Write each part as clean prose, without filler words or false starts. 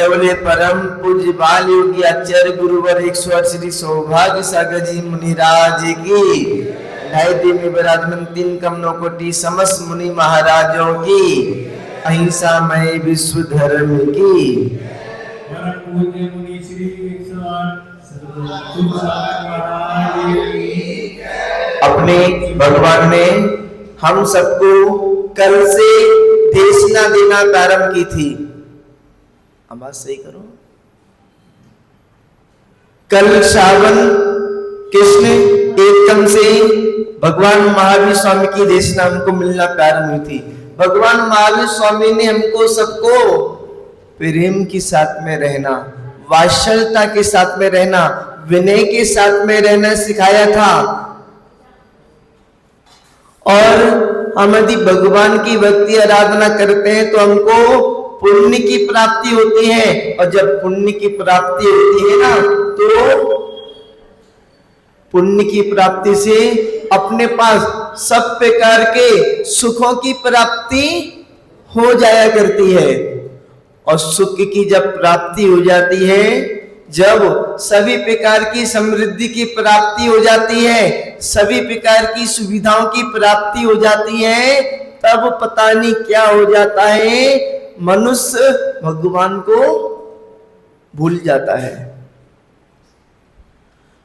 केवले परम पूज्य बाल योगी आचार्य गुरुवर 108 श्री सौभाग्य सागर जी मुनिराज की ढाई दिन में विराजमान 3 कमलों कोटि समस्त मुनि महाराजों की अहिंसा मय विश्व धर्म की। परम पूज्य मुनि श्री 108 अपने भगवान ने हम सबको कल से देशना देना प्रारंभ की थी। आवाज सही करो। कल श्रावण कृष्ण एकदम से भगवान महावीर स्वामी की देशना हमको मिलना प्रारंभ हुई थी। भगवान महावीर स्वामी ने हमको सबको प्रेम के साथ में रहना, वात्सल्यता के साथ में रहना, विनय के साथ में रहना सिखाया था। और हम यदि भगवान की भक्ति आराधना करते हैं तो हमको पुण्य की प्राप्ति होती है, और जब पुण्य की प्राप्ति होती है ना तो पुण्य की प्राप्ति से अपने पास सब प्रकार के सुखों की प्राप्ति हो जाया करती है। और सुख की जब प्राप्ति हो जाती है, जब सभी प्रकार की समृद्धि की प्राप्ति हो जाती है, सभी प्रकार की सुविधाओं की प्राप्ति हो जाती है, तब पता नहीं क्या हो जाता है, मनुष्य भगवान को भूल जाता है,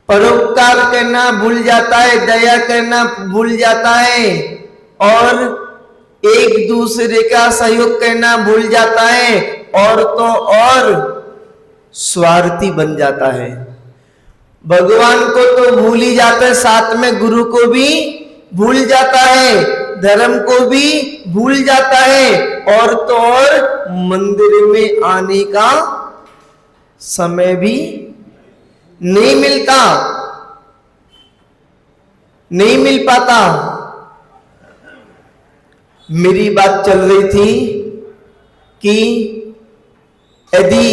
परोपकार करना भूल जाता है, दया करना भूल जाता है, और एक दूसरे का सहयोग करना भूल जाता है, और तो और स्वार्थी बन जाता है। भगवान को तो भूल ही जाता है, साथ में गुरु को भी भूल जाता है, धर्म को भी भूल जाता है, और तो और मंदिर में आने का समय भी नहीं मिलता, नहीं मिल पाता। मेरी बात चल रही थी कि यदि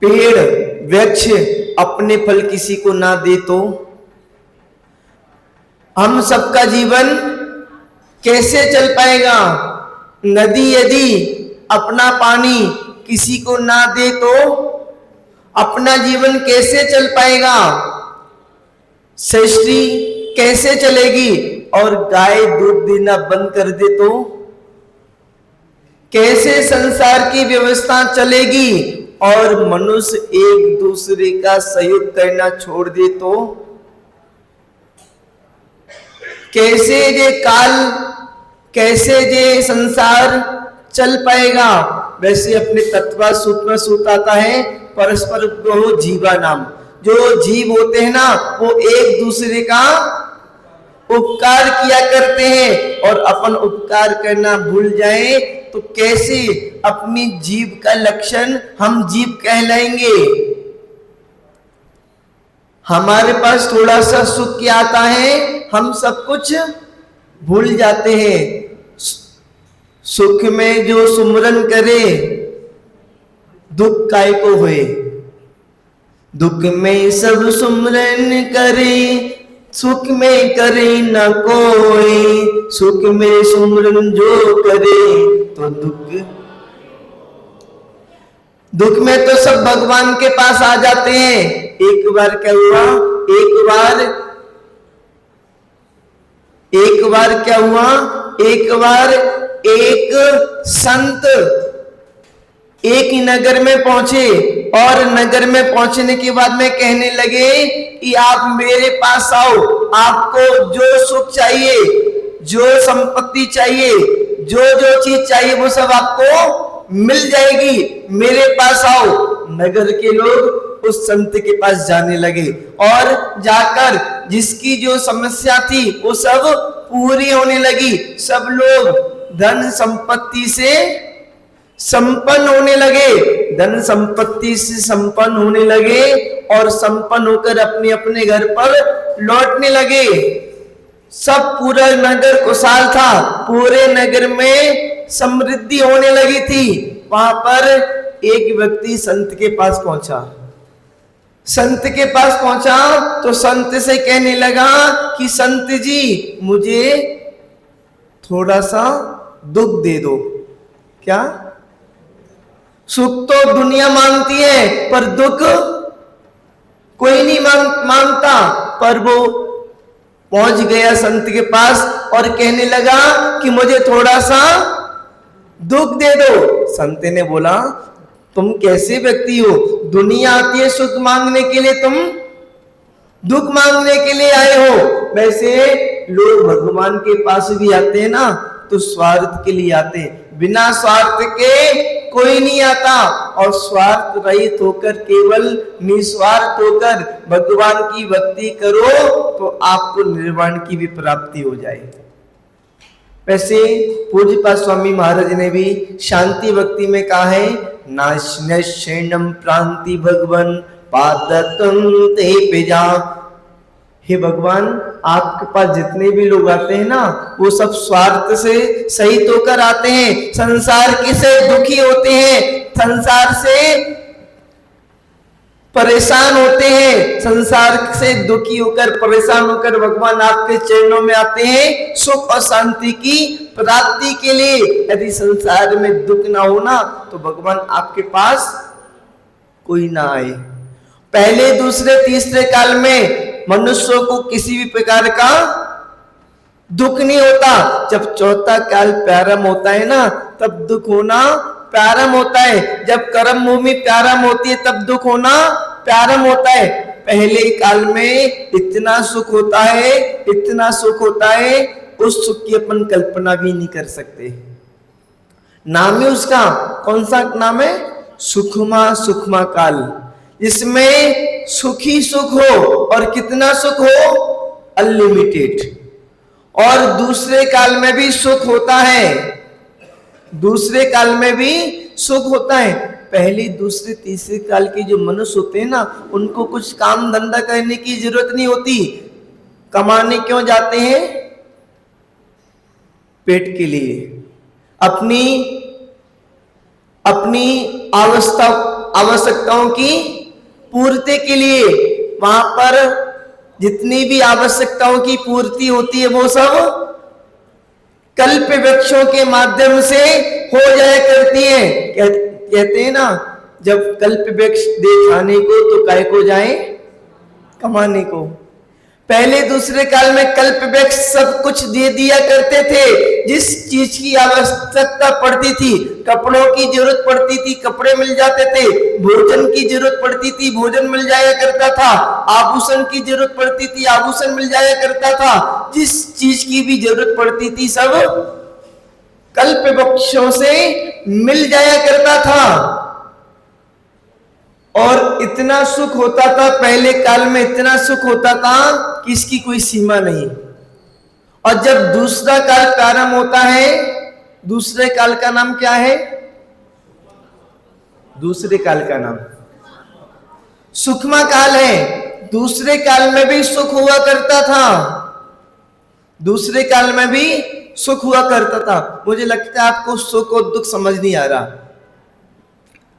पेड़ वृक्ष अपने फल किसी को ना दे तो हम सबका जीवन कैसे चल पाएगा? नदी यदि अपना पानी किसी को ना दे तो अपना जीवन कैसे चल पाएगा? सृष्टि कैसे चलेगी? और गाय दूध देना बंद कर दे तो कैसे संसार की व्यवस्था चलेगी? और मनुष्य एक दूसरे का सहयोग करना छोड़ दे तो कैसे ये काल, कैसे ये संसार चल पाएगा? वैसे अपने तत्वा सूत्र सूत आता है, परस्पर ग्रहो जीवा नाम। जो जीव होते हैं ना, वो एक दूसरे का उपकार किया करते हैं, और अपन उपकार करना भूल जाएं तो कैसे अपनी जीव का लक्षण हम जीव कहलाएंगे? हमारे पास थोड़ा सा सुख क्या आता है, हम सब कुछ भूल जाते हैं। सुख में जो सुमरन करे दुख काय को होए, दुख में सब सुमरन करे सुख में करे न कोई, सुख में सुमरन जो करे तो दुख में तो सब भगवान के पास आ जाते हैं। एक बार क्या हुआ, एक बार एक संत एक नगर में पहुंचे, और नगर में पहुंचने के बाद में कहने लगे कि आप मेरे पास आओ, आपको जो सुख चाहिए, जो संपत्ति चाहिए, जो जो चीज चाहिए वो सब आपको मिल जाएगी, मेरे पास आओ। नगर के लोग उस संत के पास जाने लगे, और जाकर जिसकी जो समस्या थी वो सब पूरी होने लगी। सब लोग धन संपत्ति से संपन्न होने लगे, धन संपत्ति से संपन्न होने लगे, और संपन्न होकर अपने अपने घर पर लौटने लगे। सब पूरा नगर खुशहाल था, पूरे नगर में समृद्धि होने लगी थी। वहां पर एक व्यक्ति संत के पास पहुंचा। संत के पास पहुंचा तो संत से कहने लगा कि संत जी, मुझे थोड़ा सा दुख दे दो। क्या? सुख तो दुनिया मांगती है पर दुख कोई नहीं मांगता। पर वो पहुंच गया संत के पास और कहने लगा कि मुझे थोड़ा सा दुख दे दो। संत ने बोला तुम कैसे व्यक्ति हो, दुनिया आती है सुख मांगने के लिए, तुम दुख मांगने के लिए आए हो। वैसे लोग भगवान के पास भी आते हैं ना तो स्वार्थ के लिए आते हैं, बिना स्वार्थ के कोई नहीं आता। और स्वार्थ रहित होकर केवल निस्वार्थ होकर भगवान की भक्ति करो तो आपको निर्वाण की भी प्राप्ति हो जाए। वैसे पूज्यपाद स्वामी महाराज ने भी शांति भक्ति में कहा है, नाशनम प्रांति भगवन पादतम ते पिजा। हे भगवान, आपके पास जितने भी लोग आते हैं ना वो सब स्वार्थ से सहित होकर आते हैं, संसार के से दुखी होते हैं, संसार से परेशान होते हैं, संसार से दुखी होकर परेशान होकर भगवान आपके चरणों में आते हैं सुख और शांति की प्राप्ति के लिए। यदि संसार में दुख ना हो ना तो भगवान आपके पास कोई ना आए। पहले दूसरे तीसरे काल में मनुष्यों को किसी भी प्रकार का दुख नहीं होता। जब चौथा काल प्रारंभ होता है ना तब दुख होना प्रारंभ होता है। जब कर्म भूमि प्रारंभ होती है तब दुख होना प्रारंभ होता है। पहले काल में इतना सुख होता है, इतना सुख होता है, उस सुख की अपन कल्पना भी नहीं कर सकते। नाम है उसका, कौन सा नाम है? सुखमा काल, जिसमें सुख ही सुख हो और कितना सुख हो, अनलिमिटेड। और दूसरे काल में भी सुख होता है, दूसरे काल में भी सुख होता है। पहले दूसरे तीसरे काल के जो मनुष्य होते हैं ना उनको कुछ काम धंधा करने की जरूरत नहीं होती। कमाने क्यों जाते हैं? पेट के लिए, अपनी आवश्यकताओं की पूर्ति के लिए। वहां पर जितनी भी आवश्यकताओं की पूर्ति होती है वो सब कल्प वृक्षों के माध्यम से हो जाया करती है। कहते हैं ना, जब कल्प वृक्ष दे खाने को तो काय को जाए कमाने को। पहले दूसरे काल में कल्प वृक्ष सब कुछ दे दिया करते थे। जिस चीज की आवश्यकता पड़ती थी, कपड़ों की जरूरत पड़ती थी, कपड़े मिल जाते थे, भोजन की जरूरत पड़ती थी, भोजन मिल जाया करता था, आभूषण की जरूरत पड़ती थी, आभूषण मिल जाया करता था। जिस चीज की भी जरूरत पड़ती थी सब कल्प वृक्षों से मिल जाया करता था। और इतना सुख होता था, पहले काल में इतना सुख होता था कि इसकी कोई सीमा नहीं। और जब दूसरा काल प्रारंभ होता है, दूसरे काल का नाम क्या है? दूसरे काल का नाम सुखमा काल है। दूसरे काल में भी सुख हुआ करता था, दूसरे काल में भी सुख हुआ करता था। मुझे लगता है आपको सुख और दुख समझ नहीं आ रहा।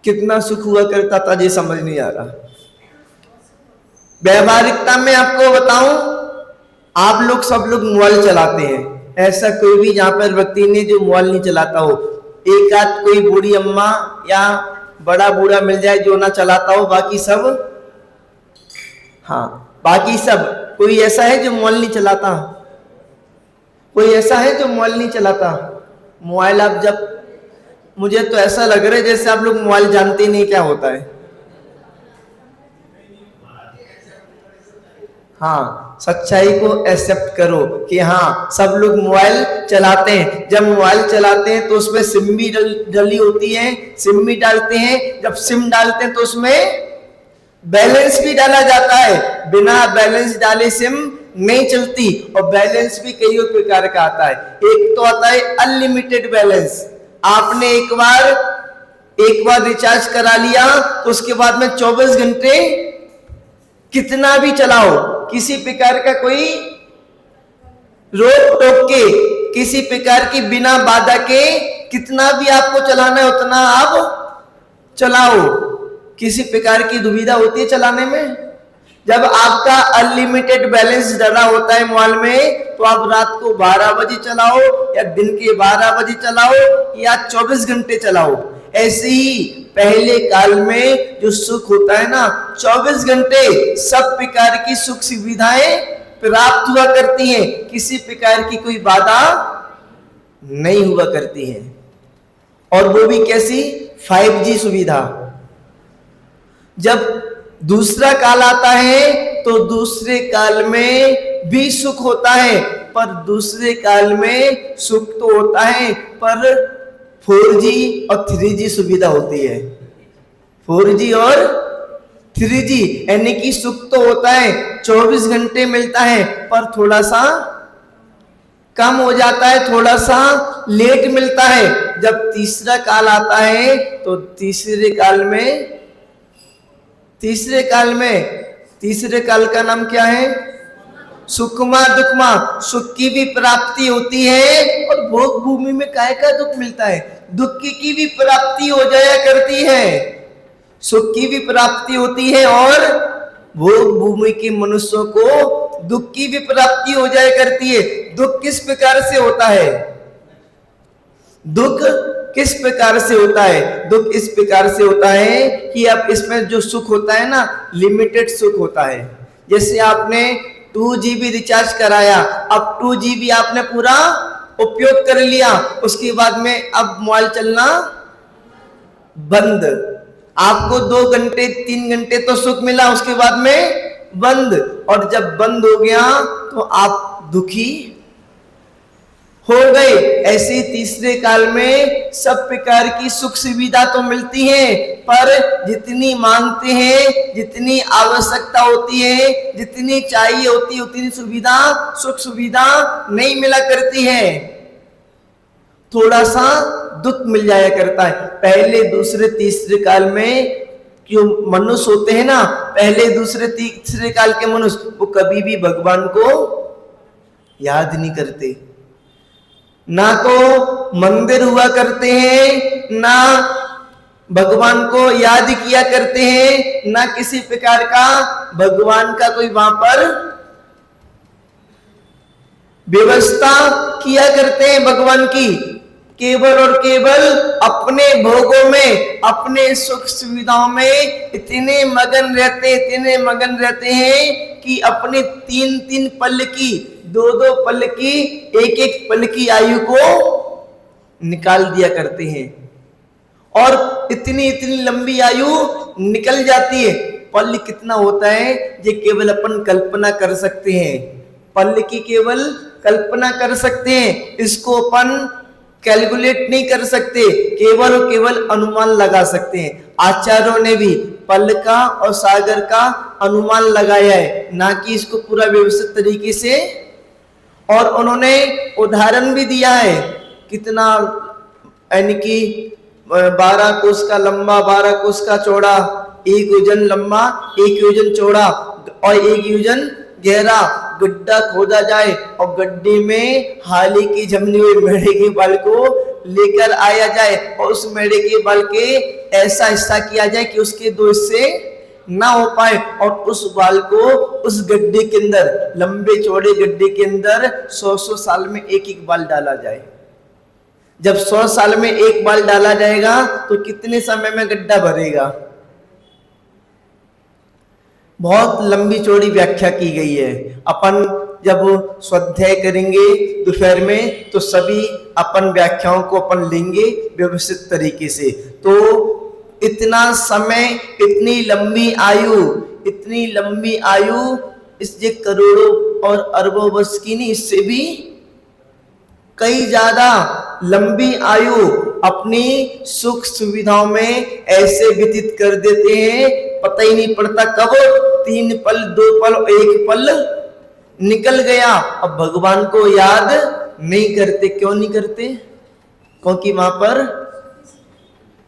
कितना सुख हुआ करता था ये समझ नहीं आ रहा। व्यवहारिकता में आपको बताऊं, आप लोग सब लोग मोबाइल चलाते हैं, ऐसा कोई भी जहां पर व्यक्ति ने जो मोबाइल नहीं चलाता हो। एक आध कोई बूढ़ी अम्मा या बड़ा बूढ़ा मिल जाए जो ना चलाता हो, बाकी सब, हाँ बाकी सब। कोई ऐसा है जो मोबाइल नहीं चलाता? कोई ऐसा है जो मोबाइल नहीं चलाता? मोबाइल आप जब, मुझे तो ऐसा लग रहा है जैसे आप लोग मोबाइल जानते ही नहीं क्या होता है। हाँ, सच्चाई को एक्सेप्ट करो कि हाँ सब लोग मोबाइल चलाते हैं। जब मोबाइल चलाते हैं तो उसमें सिम भी डली होती है, सिम भी डालते हैं। जब सिम डालते हैं तो उसमें बैलेंस भी डाला जाता है। बिना बैलेंस डाले सिम नहीं चलती। और बैलेंस भी कई प्रकार का आता है। एक तो आता है अनलिमिटेड बैलेंस। आपने एक बार रिचार्ज करा लिया तो उसके बाद में 24 घंटे कितना भी चलाओ, किसी प्रकार का कोई रोक टोक के, किसी प्रकार की बिना बाधा के कितना भी आपको चलाना है उतना आप चलाओ। किसी प्रकार की दुविधा होती है चलाने में। जब आपका अनलिमिटेड बैलेंस डला होता है मोबाइल में तो आप रात को 12 बजे चलाओ या दिन के 12 बजे चलाओ या 24 घंटे चलाओ, ऐसे ही पहले काल में जो सुख होता है ना, 24 घंटे सब प्रकार की सुख सुविधाएं प्राप्त हुआ करती हैं, किसी प्रकार की कोई बाधा नहीं हुआ करती है। और वो भी कैसी? 5G सुविधा। जब दूसरा काल आता है तो दूसरे काल में भी सुख होता है, पर दूसरे काल में सुख तो होता है पर 4G और 3G सुविधा होती है। 4G और 3G यानी कि सुख तो होता है, 24 घंटे मिलता है, पर थोड़ा सा कम हो जाता है, थोड़ा सा लेट मिलता है। जब तीसरा काल आता है तो तीसरे काल का नाम क्या है? सुखमा दुखमा, सुख की भी प्राप्ति होती है और भोग भूमि में काय का दुख मिलता है, दुख की भी प्राप्ति हो जाया करती है। सुख की भी प्राप्ति होती है और भोग भूमि के मनुष्यों को दुख की भी प्राप्ति हो जाया करती है। दुख किस प्रकार से होता है? दुख किस प्रकार से होता है? दुख इस प्रकार से होता है कि अब इसमें जो सुख होता है ना, लिमिटेड सुख होता है। जैसे आपने 2GB रिचार्ज कराया, अब 2GB आपने पूरा उपयोग कर लिया, उसके बाद में अब मोबाइल चलना बंद। आपको 2 घंटे 3 घंटे तो सुख मिला, उसके बाद में बंद। और जब बंद हो गया तो आप दुखी हो गए। ऐसे तीसरे काल में सब प्रकार की सुख सुविधा तो मिलती है, पर जितनी मांगते हैं, जितनी आवश्यकता होती है, जितनी चाहिए होती है, उतनी सुविधा, सुख सुविधा नहीं मिला करती है। थोड़ा सा दुख मिल जाया करता है। पहले दूसरे तीसरे काल में जो मनुष्य होते हैं ना, पहले दूसरे तीसरे काल के मनुष्य, वो कभी भी भगवान को याद नहीं करते। ना तो मंदिर हुआ करते हैं, ना भगवान को याद किया करते हैं, ना किसी प्रकार का भगवान का कोई वहां पर व्यवस्था किया करते हैं भगवान की। केवल और केवल अपने भोगों में, अपने सुख सुविधाओं में इतने मगन रहते हैं कि अपने 3-3 पल की, 2-2 पल की, 1-1 पल की आयु को निकाल दिया करते हैं। और इतनी लंबी आयु निकल जाती है। पल कितना होता है ये केवल अपन कल्पना कर सकते हैं, पल की केवल कल्पना कर सकते हैं, इसको अपन कैलकुलेट नहीं कर सकते, केवल और केवल अनुमान लगा सकते हैं। आचार्यों ने भी पल का और सागर का अनुमान लगाया है, ना कि इसको पूरा व्यवस्थित तरीके से। और उन्होंने उदाहरण भी दिया है कितना, यानी कि 12 कोस का लंबा, 12 कोस का चौड़ा, 1 योजन लंबा, 1 योजन चौड़ा और 1 योजन गहरा गड्ढा खोदा जाए और गड्ढे में हाली की जमनी हुई मेढ़े के बाल को लेकर आया जाए और उस मेढ़े के बाल के ऐसा हिस्सा किया जाए कि उसके 2 हिस्से ना हो पाए और उस बाल को उस गड्ढे के अंदर, लंबे चौड़े गड्ढे के अंदर 100 साल में 1 बाल डाला जाए। जब 100 साल में 1 बाल डाला जाएगा तो कितने समय में गड्ढा भरेगा? बहुत लंबी चौड़ी व्याख्या की गई है। अपन जब स्वाध्याय करेंगे दोपहर में तो सभी अपन व्याख्याओं को अपन लेंगे व्यवस्थित तरीके से। तो इतना समय, इतनी लंबी आयु इस ये करोड़ों और अरबों वर्ष की नहीं, इससे भी कई ज्यादा लंबी आयु अपनी सुख सुविधाओं में ऐसे व्यतीत कर देते हैं, पता ही नहीं पड़ता कब 3 पल, 2 पल, 1 पल निकल गया। अब भगवान को याद नहीं करते। क्यों नहीं करते? क्योंकि वहां पर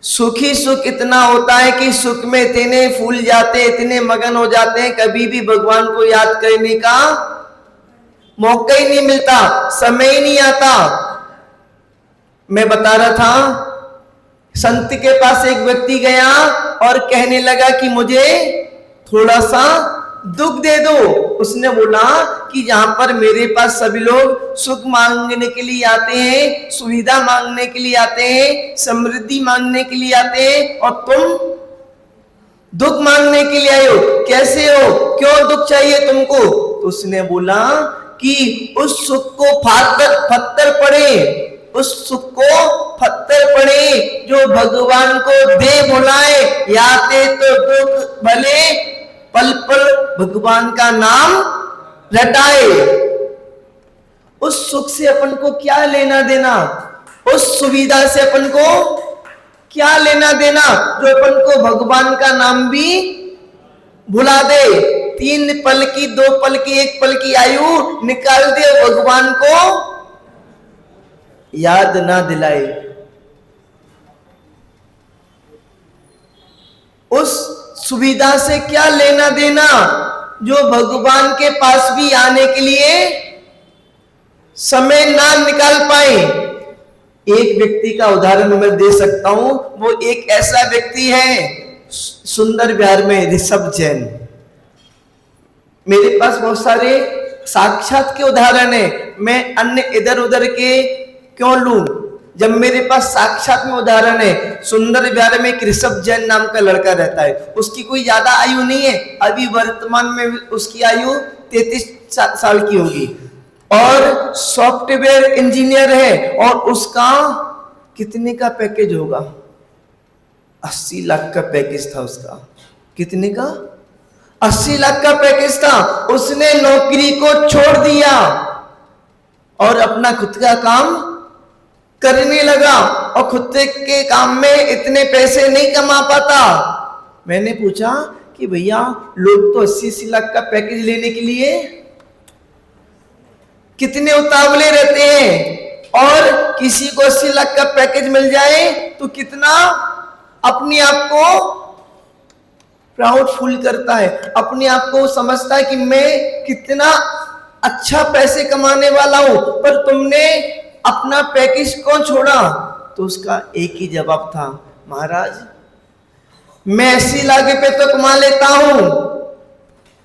सुख ही सुख इतना होता है कि सुख में इतने फूल जाते, इतने मगन हो जाते हैं, कभी भी भगवान को याद करने का मौका ही नहीं मिलता, समय ही नहीं आता। मैं बता रहा था, संत के पास एक व्यक्ति गया और कहने लगा कि मुझे थोड़ा सा दुख दे दो। उसने बोला कि जहां पर मेरे पास सभी लोग सुख मांगने के लिए आते हैं, सुविधा मांगने के लिए आते हैं, समृद्धि मांगने के लिए आते हैं, और तुम दुख मांगने के लिए आए हो, कैसे हो, क्यों दुख चाहिए तुमको? तो उसने बोला कि उस सुख को पत्थर पड़े, उस सुख को पत्थर पड़े जो भगवान को दे बुलाए, याते तो दुख भले पल पल भगवान का नाम रटाए। उस सुख से अपन को क्या लेना देना, उस सुविधा से अपन को क्या लेना देना जो अपन को भगवान का नाम भी भुला दे। 3 पल की, 2 पल की, 1 पल की आयु निकाल दे, भगवान को याद ना दिलाए। उस सुविधा से क्या लेना देना जो भगवान के पास भी आने के लिए समय ना निकाल पाए। एक व्यक्ति का उदाहरण मैं दे सकता हूं, वो एक ऐसा व्यक्ति है सुंदर बिहार में, ऋषभ जैन। मेरे पास बहुत सारे साक्षात के उदाहरण है, मैं अन्य इधर उधर के क्यों लूं जब मेरे पास साक्षात में उदाहरण है। सुंदर बिहार में एक ऋषभ जैन नाम का लड़का रहता है, उसकी कोई ज्यादा आयु नहीं है, अभी वर्तमान में उसकी आयु 33 साल की होगी, और सॉफ्टवेयर इंजीनियर है, और उसका कितने का पैकेज होगा? 80 लाख का पैकेज था उसका। कितने का? 80 लाख का पैकेज था। उसने नौकरी को छोड़ दिया और अपना खुद का काम करने लगा, और खुद के काम में इतने पैसे नहीं कमा पाता। मैंने पूछा कि भैया, लोग तो 80 लाख का पैकेज लेने के लिए कितने उतावले रहते हैं, और किसी को 80 लाख का पैकेज मिल जाए तो कितना अपने आप को प्राउडफुल करता है, अपने आप को समझता है कि मैं कितना अच्छा पैसे कमाने वाला हूं। पर तुमने अपना पैकेज क्यों छोड़ा? तो उसका एक ही जवाब था, महाराज मैं 80 लाख रुपए तो कमा लेता हूं,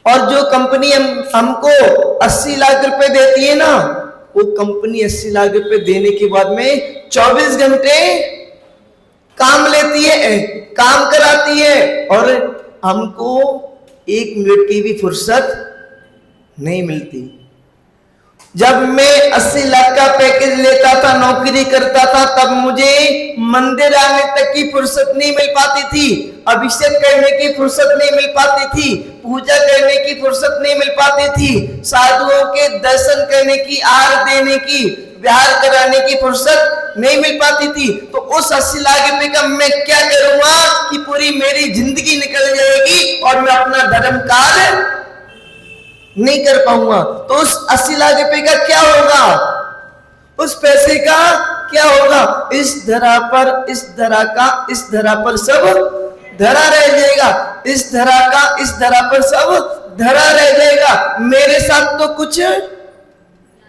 और जो कंपनी हमको 80 लाख रुपए देती है ना, वो कंपनी 80 लाख रुपए देने के बाद में 24 घंटे काम लेती है, काम कराती है, और हमको 1 मिनट की भी फुर्सत नहीं मिलती। जब मैं 80 लाख का पैकेज लेता था, नौकरी करता था, तब मुझे मंदिर आने तक की फुर्सत नहीं मिल पाती थी, अभिषेक करने की फुर्सत नहीं मिल पाती थी, पूजा करने की फुर्सत नहीं मिल पाती थी, साधुओं के दर्शन करने की, आहार देने की, विहार कराने की फुर्सत नहीं मिल पाती थी। तो उस 80 लाख रुपए का मैं क्या करूंगा कि पूरी मेरी जिंदगी निकल जाएगी और मैं अपना धर्म कार्य नहीं कर पाऊंगा। तो उस 80 लाख रुपए का क्या होगा? उस पैसे का क्या होगा? इस धरा पर सब धरा रह जाएगा, इस धरा पर सब धरा रह जाएगा, मेरे साथ तो कुछ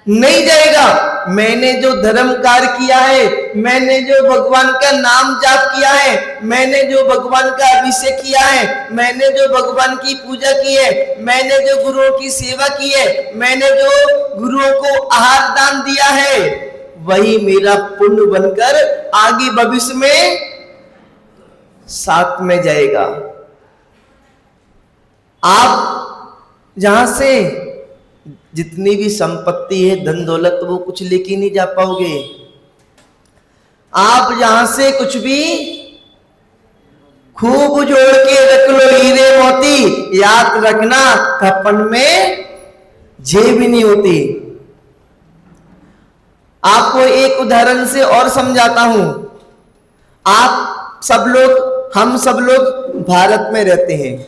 नहीं जाएगा। मैंने जो धर्म कार्य किया है, मैंने जो भगवान का नाम जाप किया है, मैंने जो भगवान का अभिषेक किया है, मैंने जो भगवान की पूजा की है, मैंने जो गुरुओं की सेवा की है, मैंने जो गुरुओं को आहार दान दिया है, वही मेरा पुण्य बनकर आगे भविष्य में साथ में जाएगा। आप जहां से जितनी भी संपत्ति है, धन दौलत, वो कुछ लेके नहीं जा पाओगे। आप जहां से कुछ भी खूब जोड़ के रख लो हीरे मोती, याद रखना कफन में जेब ही नहीं होती। आपको एक उदाहरण से और समझाता हूं। आप सब लोग, हम सब लोग भारत में रहते हैं,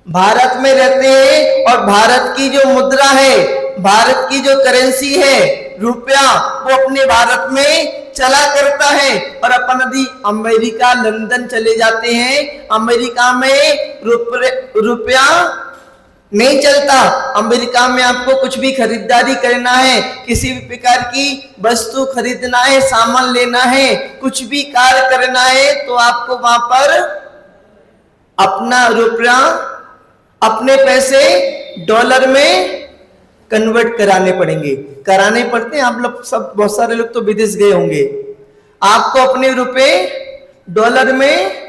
भारत में रहते हैं, और भारत की जो मुद्रा है, भारत की जो करेंसी है, रुपया, वो अपने भारत में चला करता है। और अपन यदि अमेरिका, लंदन चले जाते हैं, अमेरिका में रुपया नहीं चलता। अमेरिका में आपको कुछ भी खरीदारी करना है, किसी भी प्रकार की वस्तु खरीदना है, सामान लेना है, कुछ भी कार्य करना है, तो आपको वहां पर अपना रुपया, अपने पैसे डॉलर में कन्वर्ट कराने पड़ेंगे। कराने पड़ते हैं, आप लोग सब, बहुत सारे लोग तो विदेश गए होंगे। आपको अपने रुपए डॉलर में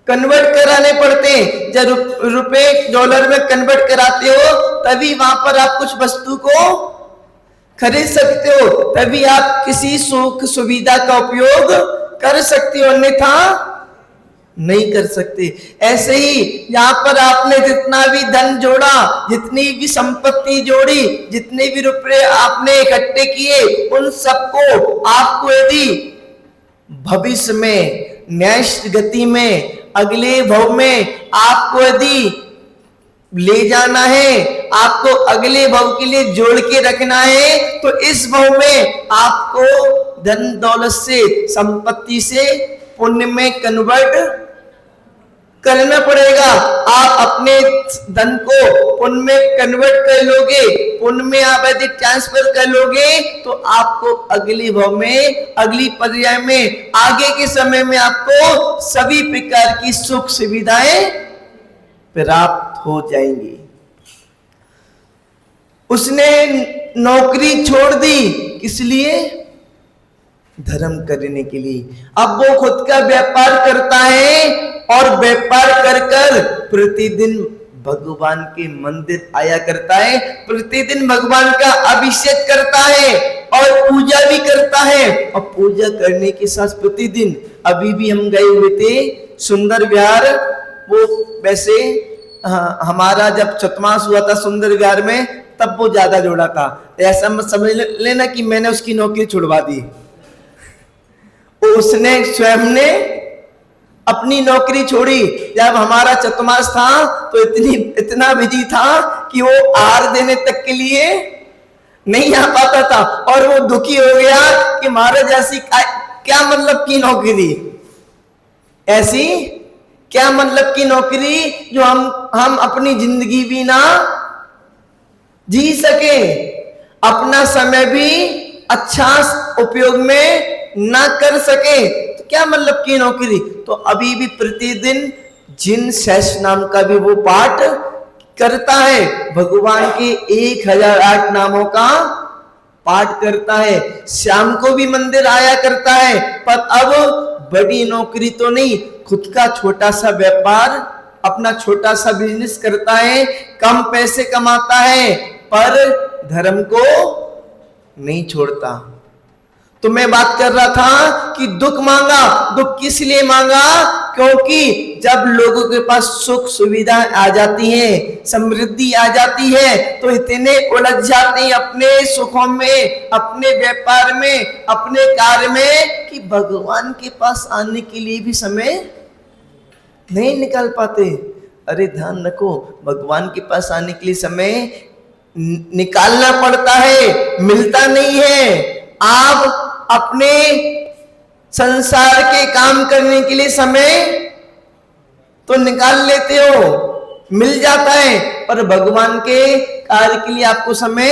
कन्वर्ट कराने पड़ते हैं। जब रुपए डॉलर में कन्वर्ट कराते हो तभी वहां पर आप कुछ वस्तु को खरीद सकते हो, तभी आप किसी सुख सुविधा का उपयोग कर सकते हो, अन्यथा नहीं कर सकते। ऐसे ही यहाँ पर आपने जितना भी धन जोड़ा, जितनी भी संपत्ति जोड़ी, जितने भी रुपए आपने इकट्ठे किए, उन सबको आपको यदि भविष्य में न्याय गति में अगले भव में आपको यदि ले जाना है, आपको अगले भव के लिए जोड़ के रखना है, तो इस भव में आपको धन दौलत से, संपत्ति से पुण्य में कन्वर्ट करना पड़ेगा। आप अपने धन को पुण्य में कन्वर्ट कर लोगे, पुण्य में आप यदि ट्रांसफर कर लोगे, तो आपको अगली भव में, अगली पर्याय में, आगे के समय में आपको सभी प्रकार की सुख सुविधाएं प्राप्त हो जाएंगी। उसने नौकरी छोड़ दी, किस लिए? धर्म करने के लिए। अब वो खुद का व्यापार करता है और व्यापार कर कर प्रतिदिन भगवान के मंदिर आया करता है, प्रतिदिन भगवान का अभिषेक करता है और पूजा भी करता है। और पूजा करने के साथ प्रतिदिन, अभी भी हम गए हुए थे सुंदर विहार, वो वैसे हमारा जब चतुर्मास हुआ था सुंदर विहार में, तब वो ज्यादा जोड़ा था। ऐसा मत समझ लेना कि मैंने उसकी नौकरी छुड़वा दी। उसने स्वयं ने अपनी नौकरी छोड़ी। जब हमारा चतुर्मास था तो इतना बिजी था कि वो आहार देने तक के लिए नहीं आ पाता था, और वो दुखी हो गया कि महाराज ऐसी क्या मतलब की नौकरी, ऐसी क्या मतलब की नौकरी जो हम अपनी जिंदगी भी ना जी सके, अपना समय भी अच्छा उपयोग में ना कर सके, तो क्या मतलब की नौकरी। तो अभी भी प्रतिदिन जिन शेष नाम का भी वो पाठ करता है, भगवान के 1008 नामों का पाठ करता है, शाम को भी मंदिर आया करता है। पर अब बड़ी नौकरी तो नहीं, खुद का छोटा सा व्यापार, अपना छोटा सा बिजनेस करता है, कम पैसे कमाता है, पर धर्म को नहीं छोड़ता। तो मैं बात कर रहा था कि दुख मांगा, दुख किस लिए मांगा? क्योंकि जब लोगों के पास सुख सुविधा आ जाती है, समृद्धि आ जाती है, तो इतने उलझ जाते हैं अपने सुखों में, अपने व्यापार में, अपने कार्य में, कि भगवान के पास आने के लिए भी समय नहीं निकाल पाते। अरे ध्यान रखो, भगवान के पास आने के लिए समय निकालना पड़ता है, मिलता नहीं है। आप अपने संसार के काम करने के लिए समय तो निकाल लेते हो, मिल जाता है, पर भगवान के कार्य के लिए आपको समय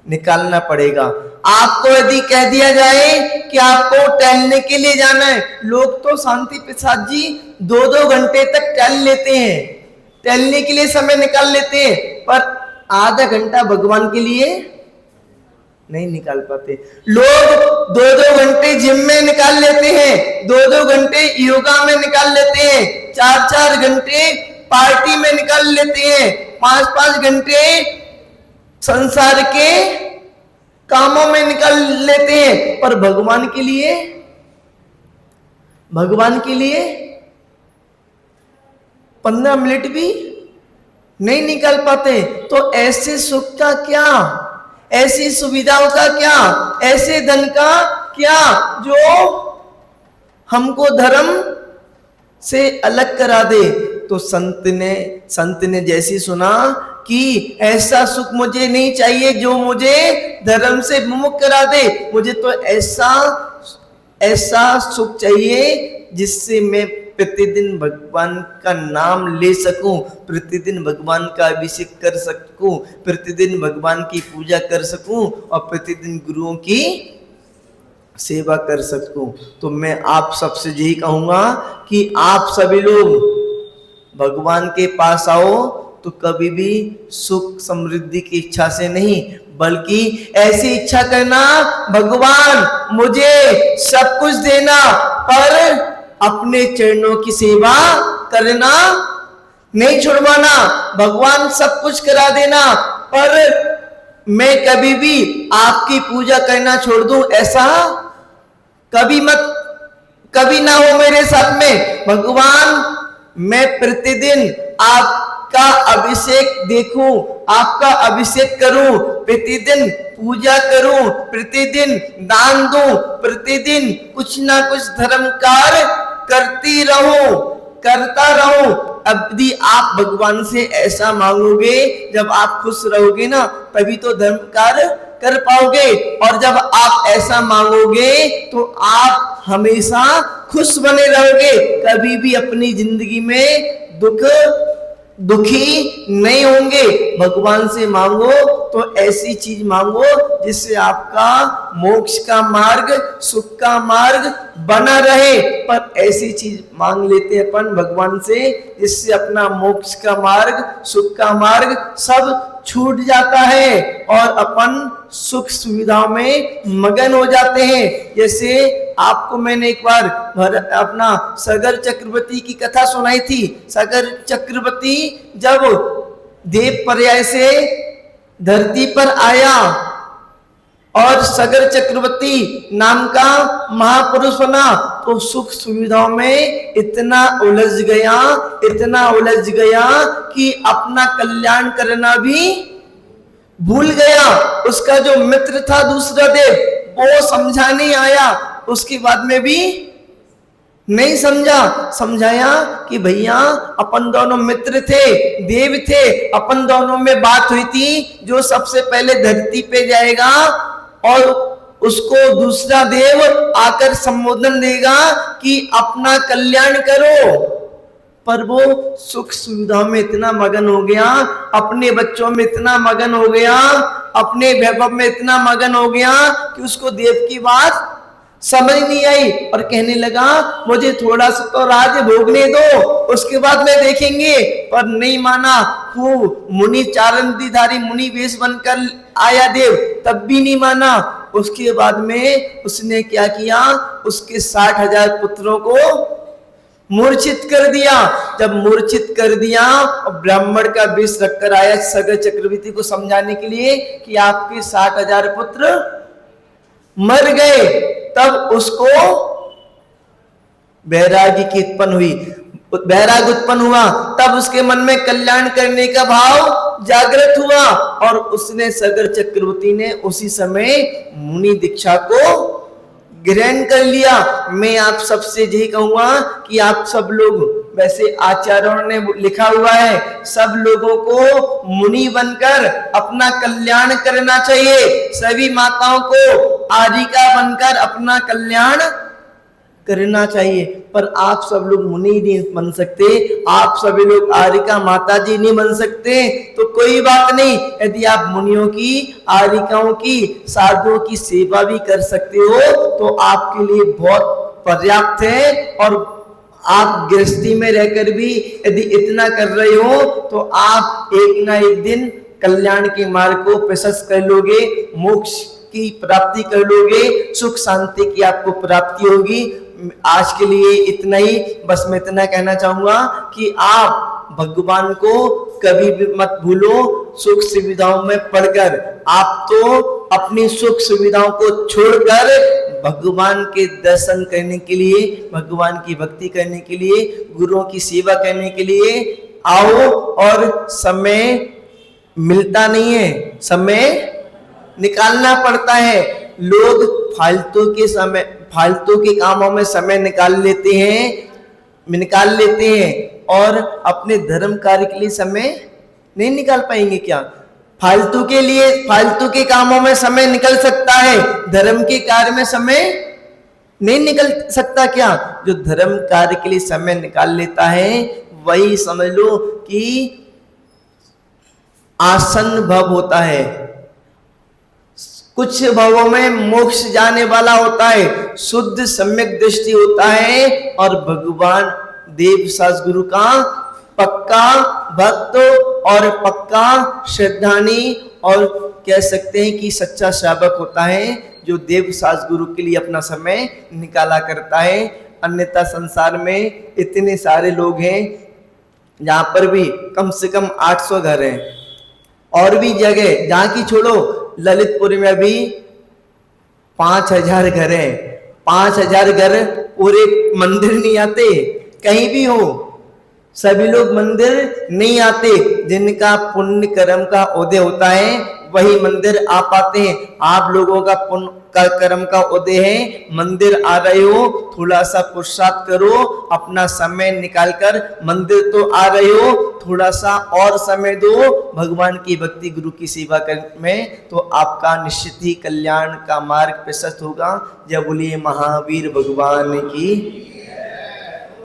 निकालना पड़ेगा। आपको यदि कह दिया जाए कि आपको टहलने के लिए जाना है, लोग तो शांति प्रसाद जी 2-2 घंटे तक टहल लेते हैं, टहलने के लिए समय निकाल लेते हैं, पर आधा घंटा भगवान के लिए नहीं निकाल पाते। लोग 2-2 घंटे जिम में निकाल लेते हैं, 2-2 घंटे योगा में निकाल लेते हैं, 4-4 घंटे पार्टी में निकाल लेते हैं, 5-5 घंटे संसार के कामों में निकाल लेते हैं, पर भगवान के लिए 15 मिनट भी नहीं निकाल पाते। तो ऐसे सुख का क्या, ऐसी सुविधाओं का क्या, ऐसे धन का क्या जो हमको धर्म से अलग करा दे। तो संत ने जैसी सुना कि ऐसा सुख मुझे नहीं चाहिए जो मुझे धर्म से विमुख करा दे, मुझे तो ऐसा सुख चाहिए जिससे मैं प्रतिदिन भगवान का नाम ले सकूं, प्रतिदिन भगवान का अभिषेक कर सकूं, प्रतिदिन भगवान की पूजा कर सकूं और प्रतिदिन गुरुओं की सेवा कर सकूं। तो मैं आप सबसे यही कहूंगा कि आप सभी लोग भगवान के पास आओ, तो कभी भी सुख समृद्धि की इच्छा से नहीं, बल्कि ऐसी इच्छा करना भगवान मुझे सब कुछ देना, पर अपने चरणों की सेवा करना नहीं छुड़वाना। भगवान सब कुछ करा देना, पर मैं कभी भी आपकी पूजा करना छोड़ दूं, ऐसा कभी ना हो मेरे साथ में। भगवान मैं प्रतिदिन आपका अभिषेक देखूं, आपका अभिषेक करूं, प्रतिदिन पूजा करूं, प्रतिदिन दान दूं, प्रतिदिन कुछ ना कुछ धर्म कार्य करता रहूं। यदि आप भगवान से ऐसा मांगोगे, जब आप खुश रहोगे ना, तभी तो धर्म कार्य कर पाओगे। और जब आप ऐसा मांगोगे तो आप हमेशा खुश बने रहोगे, कभी भी अपनी जिंदगी में दुखी नहीं होंगे। भगवान से मांगो तो ऐसी चीज मांगो जिससे आपका मोक्ष का मार्ग, सुख का मार्ग बना रहे। पर ऐसी चीज मांग लेते हैं अपन भगवान से जिससे अपना मोक्ष का मार्ग, सुख का मार्ग सब छूट जाता है और अपन सुख सुविधाओं में मगन हो जाते हैं। जैसे आपको मैंने एक बार अपना सागर चक्रवर्ती की कथा सुनाई थी। सागर चक्रवर्ती जब देव पर्याय से धरती पर आया और सागर चक्रवर्ती नाम का महापुरुष बना, तो सुख सुविधाओं में इतना उलझ गया कि अपना कल्याण करना भी भूल गया। उसका जो मित्र था दूसरा देव, वो समझाने आया, उसके बाद में भी नहीं समझाया कि भैया अपन दोनों मित्र थे, देव थे, अपन दोनों में बात हुई थी जो सबसे पहले धरती पे जाएगा और उसको दूसरा देव आकर संबोधन देगा कि अपना कल्याण करो। पर वो सुख सुविधाओं में इतना मगन हो गया, अपने बच्चों में इतना मगन हो गया, अपने वैभव में इतना मगन हो गया कि उसको देव की बात समझ नहीं आई और कहने लगा मुझे थोड़ा सा तो राज्य भोगने दो, उसके बाद में देखेंगे। पर नहीं माना। वो मुनि चारंदीधारी मुनि वेश बनकर आया देव, तब भी नहीं माना। उसके बाद में उसने क्या किया, उसके 60,000 पुत्रों को मूर्छित कर दिया। जब मूर्छित कर दिया और ब्राह्मण का वेश रखकर आया सागर चक्रवर्ती को समझाने के लिए कि आपके 60,000 पुत्र मर गए, तब उसको वैराग्य की वैराग्य उत्पन्न हुआ। तब उसके मन में कल्याण करने का भाव जागृत हुआ और उसने सागर चक्रवर्ती ने उसी समय मुनि दीक्षा को ग्रहण कर लिया। मैं आप सबसे यही कहूंगा कि आप सब लोग, वैसे आचार्यों ने लिखा हुआ है, सब लोगों को मुनि बनकर अपना कल्याण करना चाहिए। सभी माताओं को आर्यिका बनकर अपना कल्याण करना चाहिए। पर आप सब लोग मुनि नहीं बन सकते, आप सभी लोग आर्यिका माता जी नहीं बन सकते, तो कोई बात नहीं। यदि आप मुनियों की, आर्यिकाओं की, साधुओं की सेवा भी कर सकते हो तो आपके लिए बहुत पर्याप्त है। और आप गृहस्थी में रहकर भी यदि इतना कर रहे हो तो आप एक ना एक दिन कल्याण के मार्ग को प्रशस्त कर लोगे, मोक्ष की प्राप्ति कर लोगे, सुख शांति की आपको प्राप्ति होगी। आज के लिए इतना ही। बस मैं इतना कहना चाहूंगा कि आप भगवान को कभी भी मत भूलो। सुख सुविधाओं में पड़कर आप तो अपनी सुख सुविधाओं को छोड़कर भगवान के दर्शन करने के लिए, भगवान की भक्ति करने के लिए, गुरुओं की सेवा करने के लिए आओ। और समय मिलता नहीं है, समय निकालना पड़ता है। लोग फालतू के कामों में समय निकाल लेते हैं और अपने धर्म कार्य के लिए समय नहीं निकाल पाएंगे क्या? फालतू के कामों में समय निकल सकता है, धर्म के कार्य में समय नहीं निकल सकता क्या? जो धर्म कार्य के लिए समय निकाल लेता है वही समझ लो कि आसन्न भव होता है। कुछ भवों में मोक्ष जाने वाला होता है, शुद्ध सम्यक दृष्टि होता है और भगवान देव सद्गुरु का पक्का भक्त और पक्का श्रद्धानी और कह सकते हैं कि सच्चा श्रावक होता है जो देव सास गुरु के लिए अपना समय निकाला करता है। अन्यथा संसार में इतने सारे लोग हैं जहां पर भी कम से कम 800 घर हैं, और भी जगह जहां की छोड़ो, ललितपुर में भी 5000 घर हैं। 5000 घर पूरे मंदिर नहीं आते, कहीं भी हो सभी लोग मंदिर नहीं आते। जिनका पुण्य कर्म का उदय होता है वही मंदिर आ पाते हैं। आप लोगों का पुण्य का कर्म का उदय है, मंदिर आ रहे हो, थोड़ा सा पुरुषार्थ करो, अपना समय निकालकर मंदिर तो आ रहे हो, थोड़ा सा और समय दो भगवान की भक्ति गुरु की सेवा करने में, तो आपका निश्चित ही कल्याण का मार्ग प्रशस्त होगा। जय बोलिए महावीर भगवान की।